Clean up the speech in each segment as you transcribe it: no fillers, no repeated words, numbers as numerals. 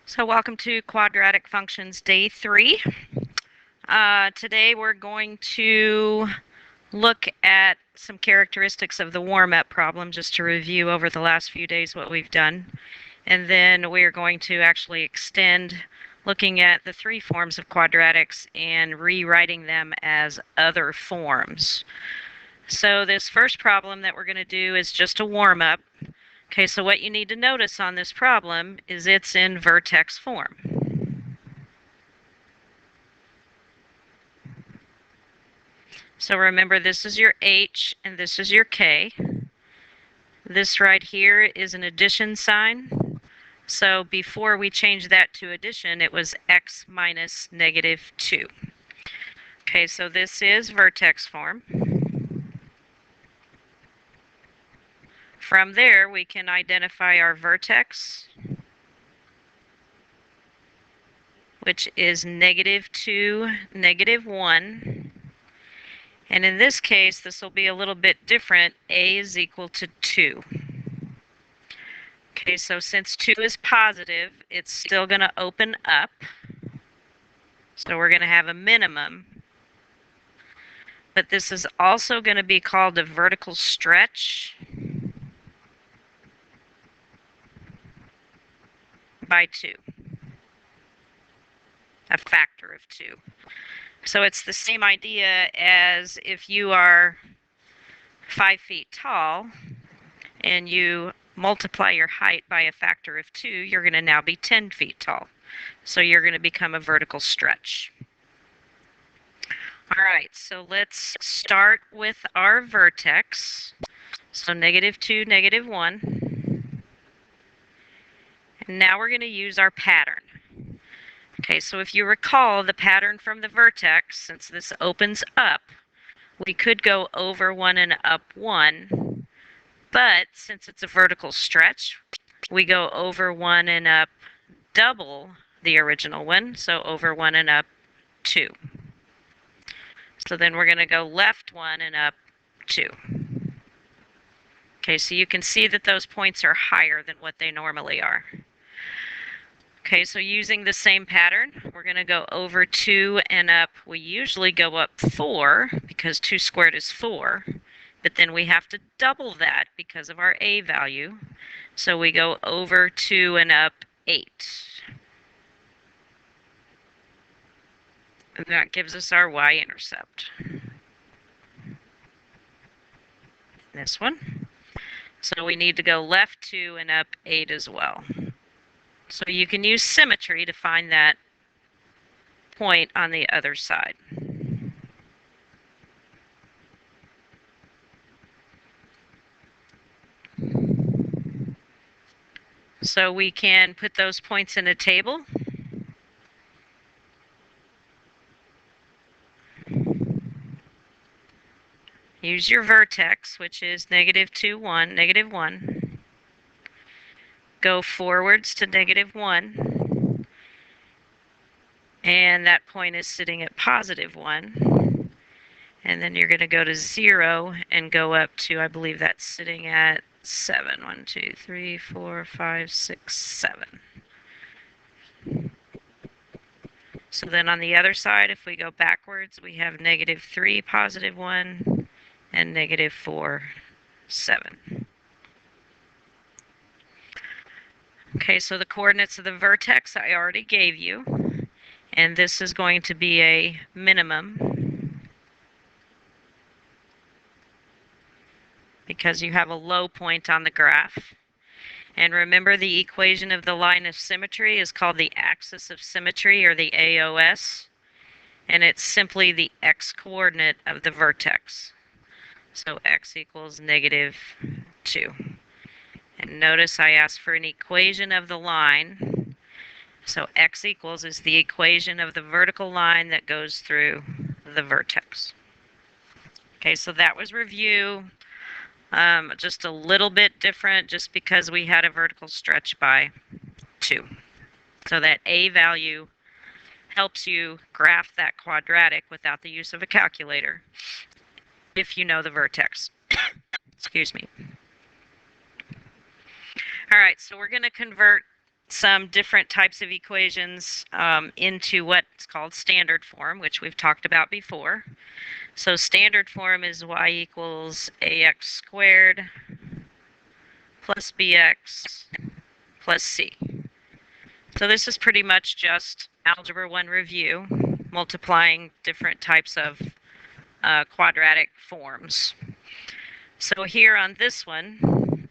So welcome to Quadratic Functions Day 3. Today we're going to look at some characteristics of the warm-up problem, just to review over the last few days what we've done. And then we are going to actually extend looking at the three forms of quadratics and rewriting them as other forms. So this first problem that we're going to do is just a warm-up. Okay, so what you need to notice on this problem is it's in vertex form. So remember, this is your H and this is your K. This right here is an addition sign. So before we change that to addition, it was x minus negative 2. Okay, so this is vertex form. From there, we can identify our vertex, which is negative 2, negative 1. And in this case, this will be a little bit different. A is equal to 2. Okay, so since 2 is positive, it's still going to open up. So we're going to have a minimum. But this is also going to be called a vertical stretch by 2. A factor of 2. So it's the same idea as if you are 5 feet tall and you multiply your height by a factor of 2, you're going to now be 10 feet tall. So you're going to become a vertical stretch. All right, so let's start with our vertex. So negative 2, negative 1. And now we're going to use our pattern. Okay, so if you recall the pattern from the vertex, since this opens up, we could go over 1 and up 1. But since it's a vertical stretch, we go over 1 and up double the original one, so over 1 and up 2. So then we're going to go left 1 and up 2. Okay, so you can see that those points are higher than what they normally are. Okay, so using the same pattern, we're going to go over 2 and up. We usually go up 4 because 2 squared is 4. But then we have to double that because of our A value. So we go over 2 and up 8. And that gives us our y-intercept. This one. So we need to go left 2 and up 8 as well. So you can use symmetry to find that point on the other side. So we can put those points in a table. Use your vertex, which is negative 2, 1, negative 1. Go forwards to negative 1. And that point is sitting at positive 1. And then you're going to go to 0 and go up to, I believe that's sitting at 7. 1, 2, 3, 4, 5, 6, 7. So then on the other side, if we go backwards, we have negative 3, positive 1, and negative 4, 7. Okay, so the coordinates of the vertex I already gave you. And this is going to be a minimum because you have a low point on the graph. And remember, the equation of the line of symmetry is called the axis of symmetry, or the AOS. And it's simply the x-coordinate of the vertex. So x equals negative 2. And notice I asked for an equation of the line. So x equals is the equation of the vertical line that goes through the vertex. Okay, so that was review. Just a little bit different just because we had a vertical stretch by 2. So that A value helps you graph that quadratic without the use of a calculator if you know the vertex. Excuse me. All right, so we're going to convert some different types of equations into what's called standard form, which we've talked about before. So standard form is y equals ax squared plus bx plus c. So this is pretty much just Algebra 1 review, multiplying different types of quadratic forms. So here on this one,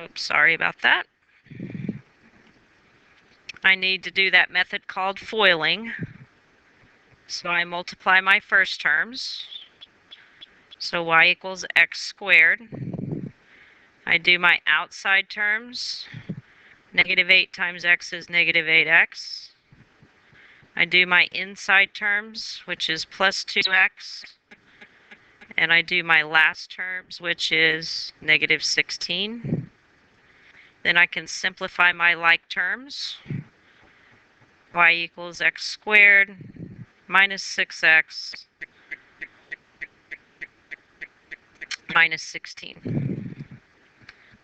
oops, sorry about that. I need to do that method called foiling. So I multiply my first terms. So y equals x squared. I do my outside terms. Negative 8 times x is negative 8x. I do my inside terms, which is plus 2x. And I do my last terms, which is negative 16. Then I can simplify my like terms. Y equals x squared minus 6x minus 16.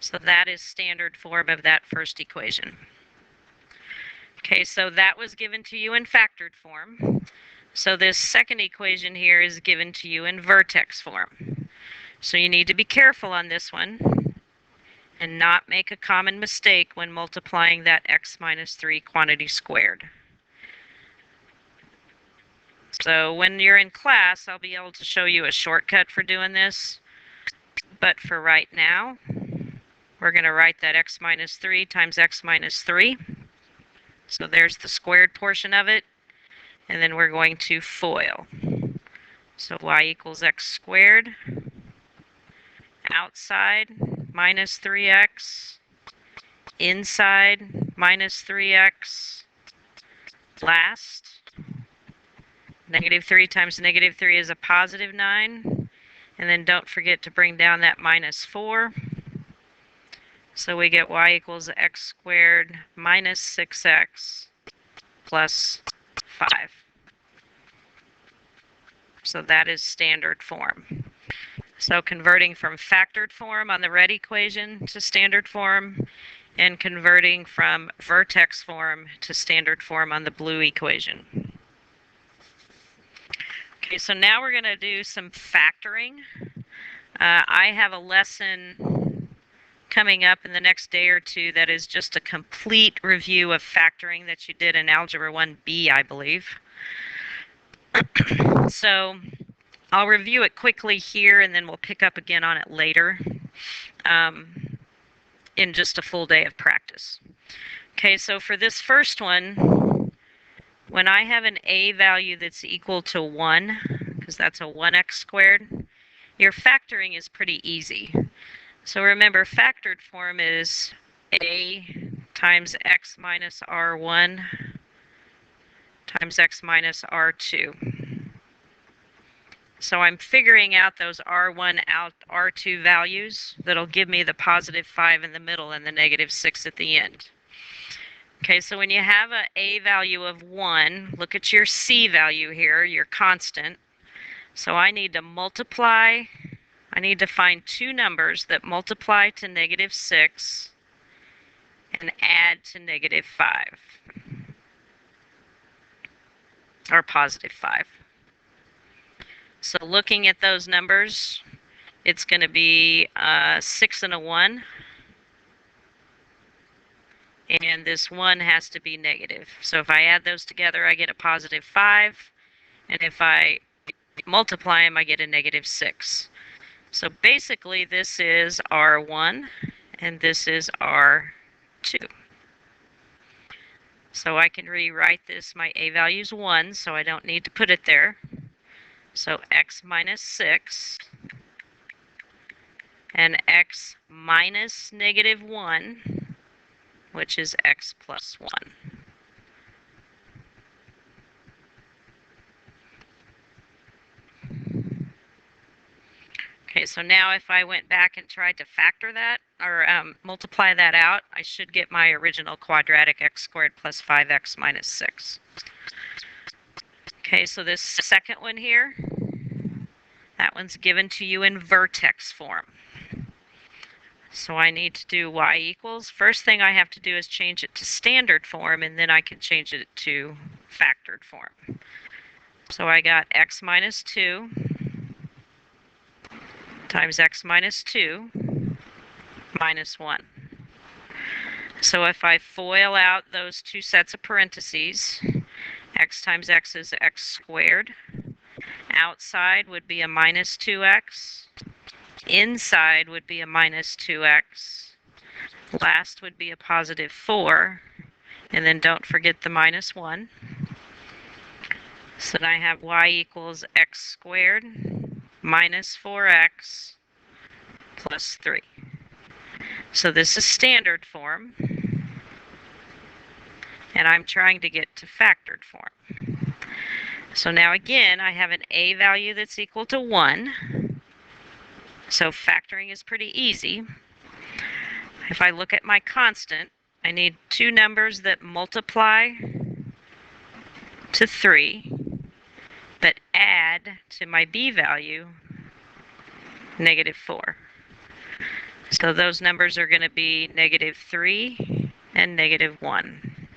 So that is standard form of that first equation. Okay, so that was given to you in factored form. So this second equation here is given to you in vertex form. So you need to be careful on this one and not make a common mistake when multiplying that x minus 3 quantity squared. So when you're in class, I'll be able to show you a shortcut for doing this. But for right now, we're going to write that x minus 3 times x minus 3. So there's the squared portion of it. And then we're going to FOIL. So y equals x squared. Outside, minus 3x. Inside, minus 3x. Last, negative 3 times negative 3 is a positive 9. And then don't forget to bring down that minus 4. So we get y equals x squared minus 6x plus 5. So that is standard form. So converting from factored form on the red equation to standard form, and converting from vertex form to standard form on the blue equation. Okay, so now we're going to do some factoring. I have a lesson coming up in the next day or two that is just a complete review of factoring that you did in Algebra 1B, I believe. So I'll review it quickly here, and then we'll pick up again on it later in just a full day of practice. Okay, so for this first one, when I have an a value that's equal to 1, because that's a 1x squared, your factoring is pretty easy. So remember, factored form is a times x minus r1 times x minus r2. So I'm figuring out those r1 out r2 values that'll give me the positive 5 in the middle and the negative 6 at the end. Okay, so when you have a value of 1, look at your c value here, your constant. So I need to multiply. I need to find two numbers that multiply to negative 6 and add to negative 5, or positive 5. So looking at those numbers, it's going to be 6 and a 1. And this 1 has to be negative. So if I add those together, I get a positive 5. And if I multiply them, I get a negative 6. So basically, this is R1, and this is R2. So I can rewrite this. My a value is 1, so I don't need to put it there. So x minus 6 and x minus negative 1, which is x plus 1. Okay, so now if I went back and tried to factor that, or multiply that out, I should get my original quadratic x squared plus 5x minus 6. Okay, so this second one here, that one's given to you in vertex form. So I need to do y equals. First thing I have to do is change it to standard form, and then I can change it to factored form. So I got x minus 2 times x minus 2 minus 1. So if I FOIL out those two sets of parentheses, x times x is x squared. Outside would be a minus 2x. Inside would be a minus 2x. Last would be a positive 4. And then don't forget the minus 1. So then I have y equals x squared minus 4x plus 3. So this is standard form. And I'm trying to get to factored form. So now again, I have an a value that's equal to 1. So factoring is pretty easy. If I look at my constant, I need two numbers that multiply to 3, but add to my b value negative 4. So those numbers are going to be negative 3 and negative 1.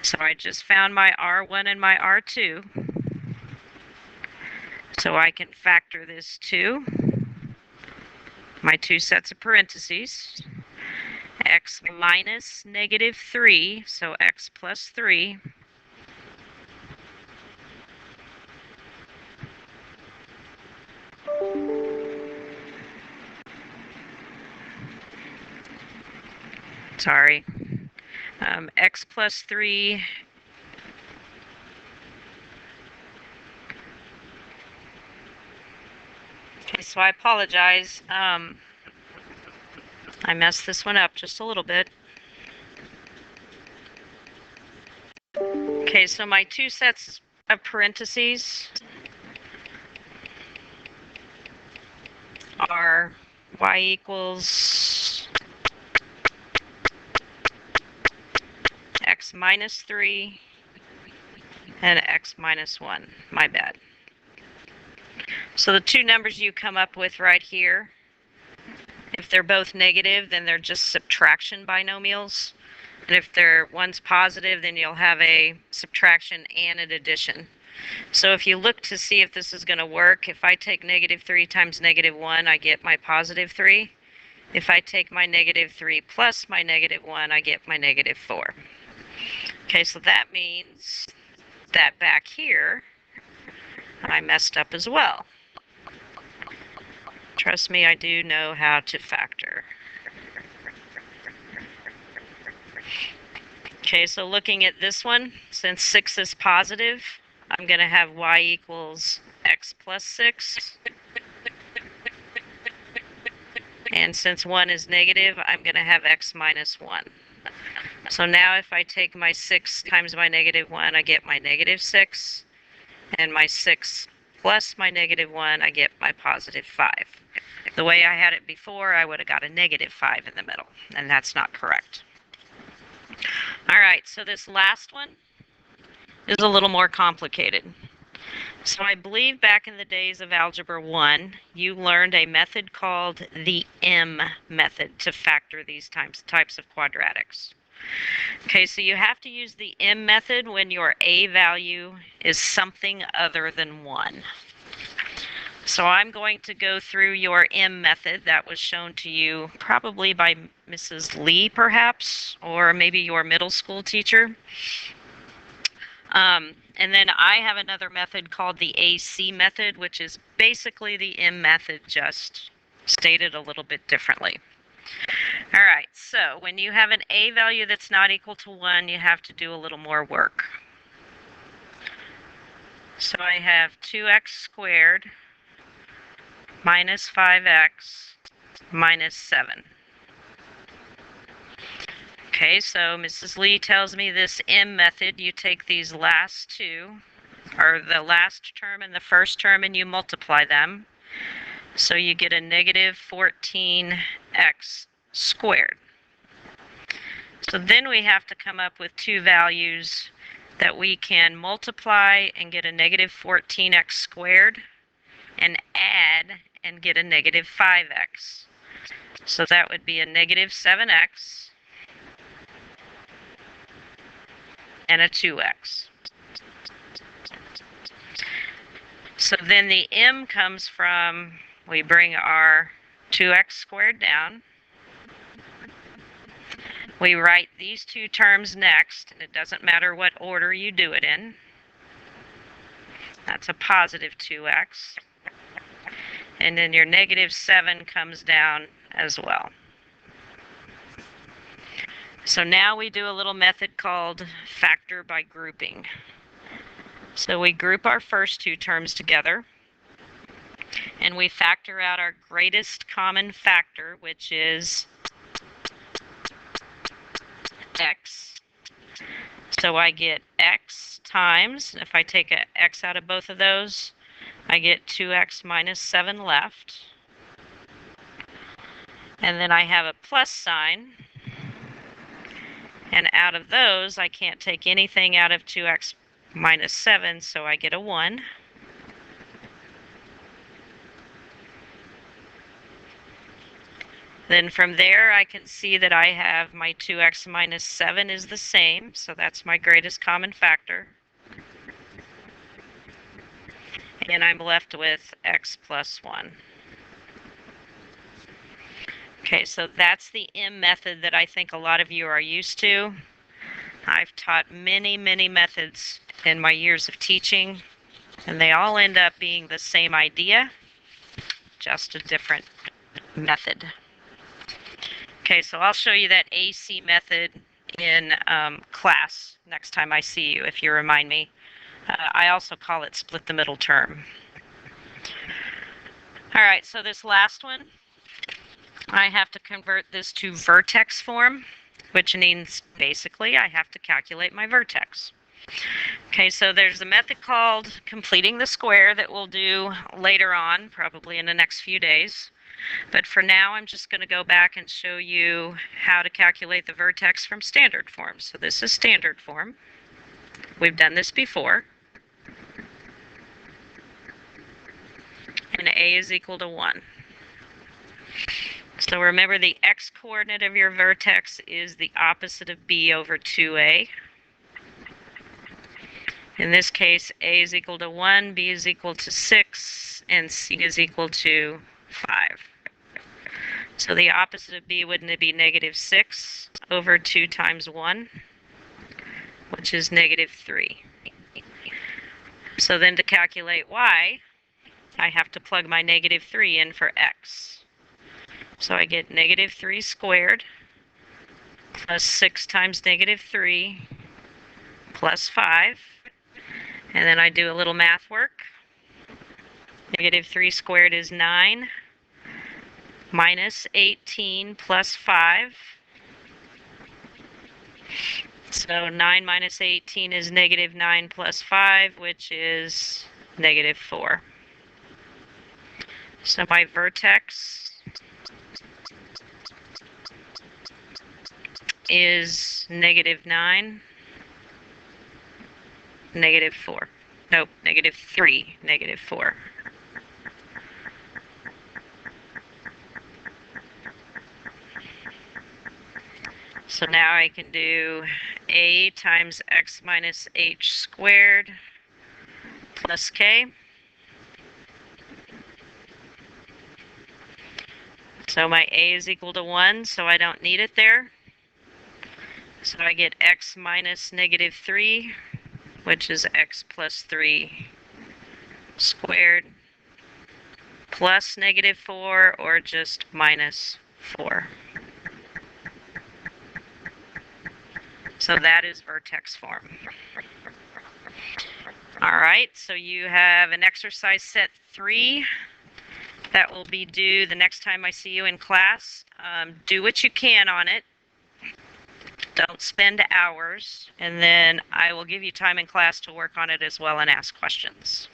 So I just found my R1 and my R2. So I can factor this to my two sets of parentheses. X minus negative 3, so x plus 3. Sorry. X plus 3 okay, so I apologize. I messed this one up just a little bit. Okay, so my two sets of parentheses are y equals x minus 3 and x minus 1. My bad. So the two numbers you come up with right here, if they're both negative, then they're just subtraction binomials. And if one's positive, then you'll have a subtraction and an addition. So if you look to see if this is going to work, if I take negative 3 times negative 1, I get my positive 3. If I take my negative 3 plus my negative 1, I get my negative 4. Okay, so that means that back here, I messed up as well. Trust me, I do know how to factor. Okay, so looking at this one, since 6 is positive, I'm going to have y equals x plus 6. And since 1 is negative, I'm going to have x minus 1. So now if I take my 6 times my negative 1, I get my negative 6. And my 6 plus my negative 1, I get my positive 5. The way I had it before, I would have got a negative 5 in the middle, and that's not correct. All right, so this last one is a little more complicated. So I believe back in the days of Algebra 1, you learned a method called the M method to factor these types of quadratics. Okay, so you have to use the M method when your A value is something other than 1. So I'm going to go through your M method that was shown to you probably by Mrs. Lee, perhaps, or maybe your middle school teacher. And then I have another method called the AC method, which is basically the M method, just stated a little bit differently. All right, so when you have an A value that's not equal to 1, you have to do a little more work. So I have 2x squared minus 5x minus 7. Okay, so Mrs. Lee tells me this M method, you take these last two, or the last term and the first term, and you multiply them. So you get a negative 14x squared. So then we have to come up with two values that we can multiply and get a negative 14x squared, and add and get a negative 5x. So that would be a negative 7x and a 2x. So then the m comes from, we bring our 2x squared down. We write these two terms next, and it doesn't matter what order you do it in. That's a positive 2x. And then your negative 7 comes down as well. So now we do a little method called factor by grouping. So we group our first two terms together, and we factor out our greatest common factor, which is x. So I get x times, if I take an x out of both of those, I get 2x minus 7 left. And then I have a plus sign. And out of those, I can't take anything out of 2x minus 7, so I get a 1. Then from there, I can see that I have my 2x minus 7 is the same, so that's my greatest common factor. And I'm left with x plus 1. Okay, so that's the M method that I think a lot of you are used to. I've taught many, many methods in my years of teaching, and they all end up being the same idea, just a different method. Okay, so I'll show you that AC method in class next time I see you, if you remind me. I also call it split the middle term. All right, so this last one, I have to convert this to vertex form, which means basically I have to calculate my vertex. Okay, so there's a method called completing the square that we'll do later on, probably in the next few days. But for now, I'm just going to go back and show you how to calculate the vertex from standard form. So this is standard form. We've done this before. And A is equal to 1. So remember, the x-coordinate of your vertex is the opposite of b over 2a. In this case, a is equal to 1, b is equal to 6, and c is equal to 5. So the opposite of b wouldn't be negative 6 over 2 times 1, which is negative 3. So then to calculate y, I have to plug my negative 3 in for x. So I get negative 3 squared plus 6 times negative 3 plus 5. And then I do a little math work. Negative 3 squared is 9 minus 18 plus 5. So 9 minus 18 is negative 9 plus 5, which is negative 4. So my vertex is negative 9, negative 4. Nope, negative 3, negative 4. So now I can do a times x minus h squared plus k. So my a is equal to 1, so I don't need it there. So I get x minus negative 3, which is x plus 3 squared, plus negative 4, or just minus 4. So that is vertex form. All right, so you have an exercise set 3 that will be due the next time I see you in class. Do what you can on it. Don't spend hours, and then I will give you time in class to work on it as well and ask questions.